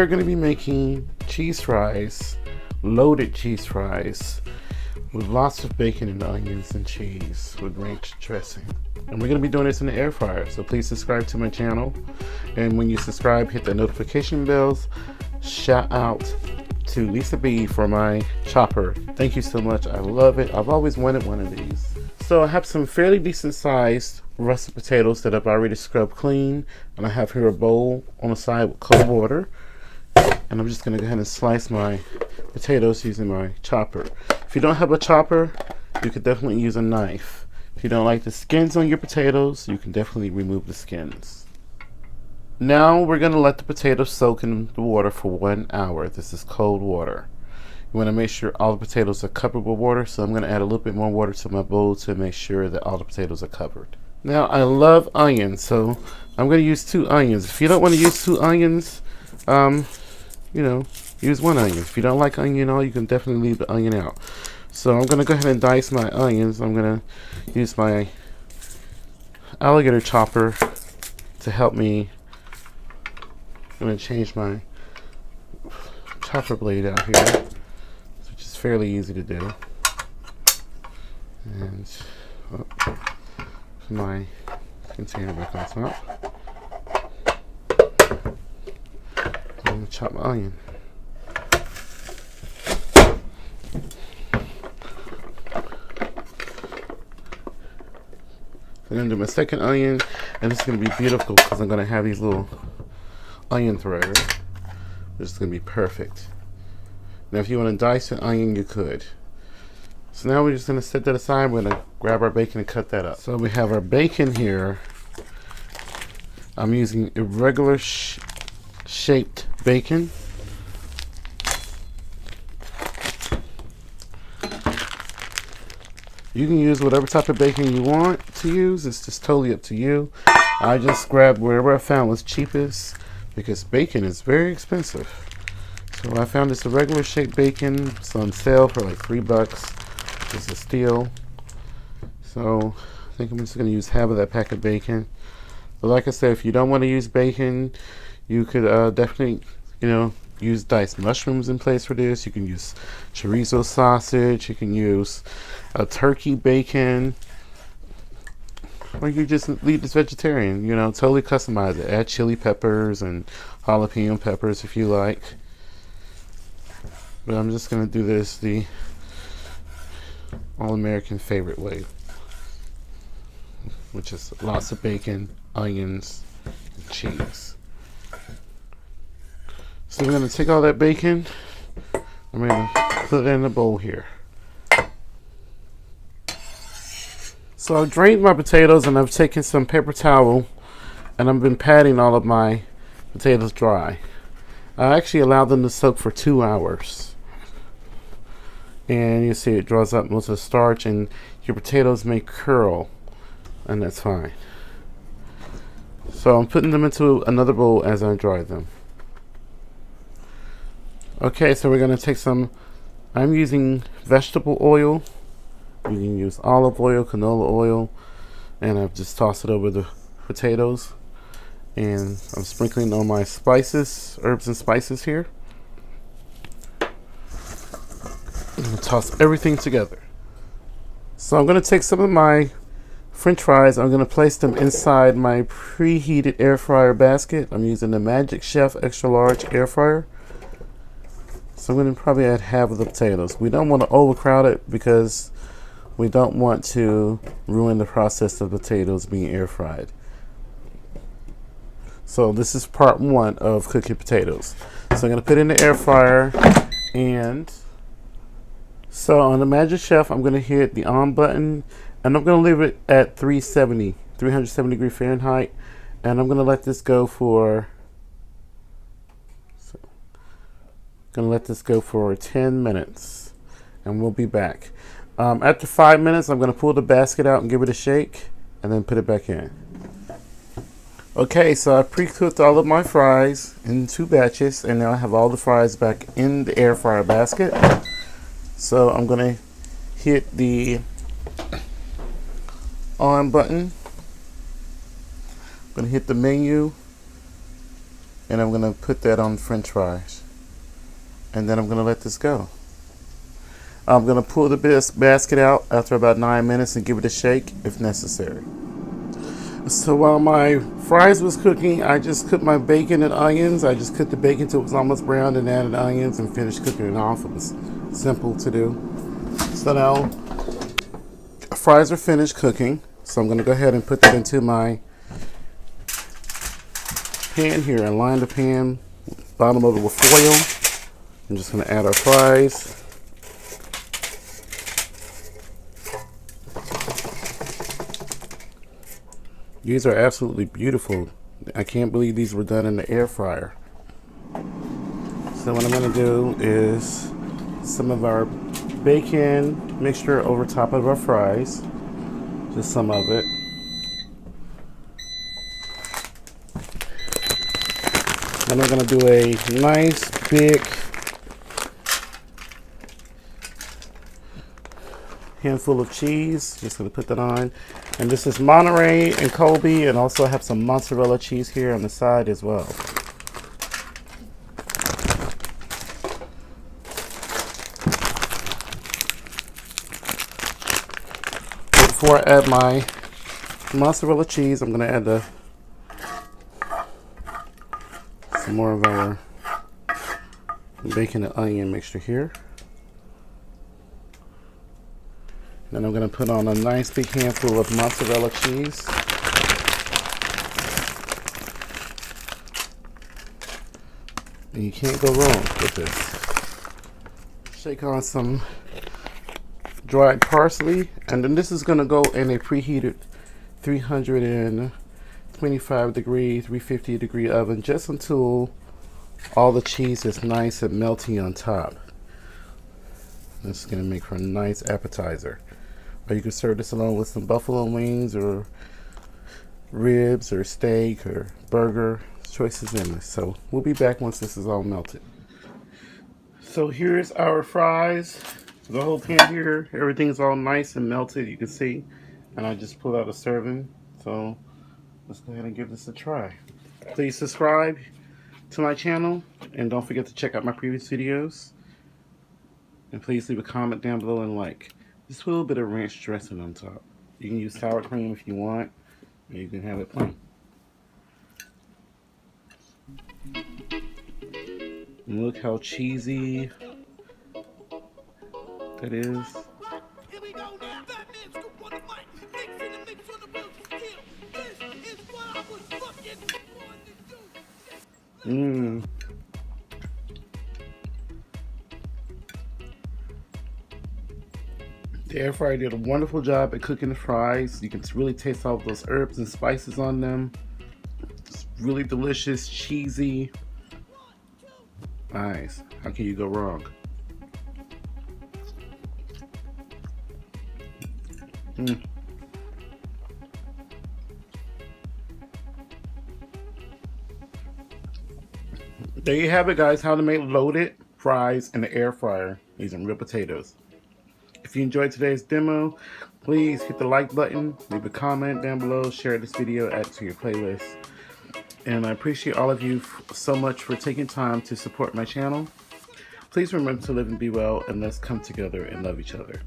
we're going to be making cheese fries, loaded cheese fries, with lots of bacon and onions and cheese with ranch dressing. And we're going to be doing this in the air fryer, so please subscribe to my channel. And when you subscribe, hit the notification bells. Shout out to Lisa B for my chopper. Thank you so much. I love it. I've always wanted one of these. So I have some fairly decent sized russet potatoes that I've already scrubbed clean, and I have here a bowl on the side with cold water. And I'm just going to go ahead and slice my potatoes using my chopper. If you don't have a chopper, you could definitely use a knife. If you don't like the skins on your potatoes, you can definitely remove the skins. Now we're going to let the potatoes soak in the water for 1 hour. This is cold water. You want to make sure all the potatoes are covered with water, so I'm going to add a little bit more water to my bowl to make sure that all the potatoes are covered. Now I love onions, so I'm going to use 2 onions. If you don't want to use 2 onions, use 1 onion. If you don't like onion at all, you can definitely leave the onion out. So I'm going to go ahead and dice my onions. I'm going to use my alligator chopper to help me. I'm going to change my chopper blade out here, which is fairly easy to do. And put my container back on top. I'm going to chop my onion. I'm going to do my second onion, and it's going to be beautiful because I'm going to have these little onion threads. This is going to be perfect. Now if you want to dice an onion, you could. So now we're just going to set that aside. We're going to grab our bacon and cut that up. So we have our bacon here. I'm using irregular shaped bacon. You can use whatever type of bacon you want to use. It's just totally up to you. I just grabbed whatever I found was cheapest because bacon is very expensive. So I found this irregular shaped bacon. It's on sale for like $3. It's a steal. So I think I'm just going to use half of that pack of bacon. But like I said, if you don't want to use bacon, you could definitely, use diced mushrooms in place for this. You can use chorizo sausage. You can use a turkey bacon. Or you just leave this vegetarian, totally customize it. Add chili peppers and jalapeno peppers if you like. But I'm just going to do this the all-American favorite way, which is lots of bacon, onions, and cheese. So we're going to take all that bacon, I'm going to put it in a bowl here. So I've drained my potatoes and I've taken some paper towel and I've been patting all of my potatoes dry. I actually allowed them to soak for 2 hours. And you see it draws up most of the starch and your potatoes may curl, and that's fine. So I'm putting them into another bowl as I dry them. Okay, so we're going to take some, I'm using vegetable oil. You can use olive oil, canola oil, and I've just tossed it over the potatoes. And I'm sprinkling on my spices, herbs and spices here. I'm going to toss everything together. So I'm going to take some of my French fries. I'm going to place them inside my preheated air fryer basket. I'm using the Magic Chef extra large air fryer. So I'm going to probably add half of the potatoes. We don't want to overcrowd it because we don't want to ruin the process of potatoes being air fried. So this is part 1 of cooking potatoes. So I'm going to put it in the air fryer, and so on the Magic Chef I'm going to hit the on button, and I'm going to leave it at 370 degree Fahrenheit, and I'm going to let this go for 10 minutes, and we'll be back. After 5 minutes, I'm going to pull the basket out and give it a shake, and then put it back in. Okay, so I pre-cooked all of my fries in 2 batches, and now I have all the fries back in the air fryer basket. So I'm going to hit the on button. I'm going to hit the menu, And I'm gonna put that on French fries. And then I'm gonna let this go. I'm gonna pull the basket out after about 9 minutes and give it a shake if necessary. So while my fries was cooking, I just cooked my bacon and onions. I just cooked the bacon till it was almost brown and added onions and finished cooking it off. It was simple to do. So now fries are finished cooking. So I'm gonna go ahead and put that into my pan here and line the pan, bottom of it with foil. I'm just gonna add our fries. These are absolutely beautiful. I can't believe these were done in the air fryer. So what I'm gonna do is some of our bacon mixture over top of our fries. Just some of it. Then I'm gonna do a nice big handful of cheese. Just gonna put that on. And this is Monterey and Colby, and also I have some mozzarella cheese here on the side as well. Before I add my mozzarella cheese, I'm gonna add some more of our bacon and onion mixture here. Then I'm going to put on a nice big handful of mozzarella cheese. And you can't go wrong with this. Shake on some dried parsley. And then this is going to go in a preheated 325 degree, 350 degree oven just until all the cheese is nice and melty on top. This is going to make for a nice appetizer. Or you can serve this along with some buffalo wings or ribs or steak or burger. Choices endless. So we'll be back once this is all melted. So here's our fries. The whole pan here, everything's all nice and melted, you can see. And I just pulled out a serving. So let's go ahead and give this a try. Please subscribe to my channel and don't forget to check out my previous videos. And please leave a comment down below and like. Just put a little bit of ranch dressing on top. You can use sour cream if you want, or you can have it plain. And look how cheesy that is. Mmm. The air fryer did a wonderful job at cooking the fries. You can really taste all those herbs and spices on them. It's really delicious, cheesy. Nice. How can you go wrong? There you have it, guys. How to make loaded fries in the air fryer using real potatoes. If you enjoyed today's demo, please hit the like button, leave a comment down below, share this video, add it to your playlist. And I appreciate all of you so much for taking time to support my channel. Please remember to live and be well, and let's come together and love each other.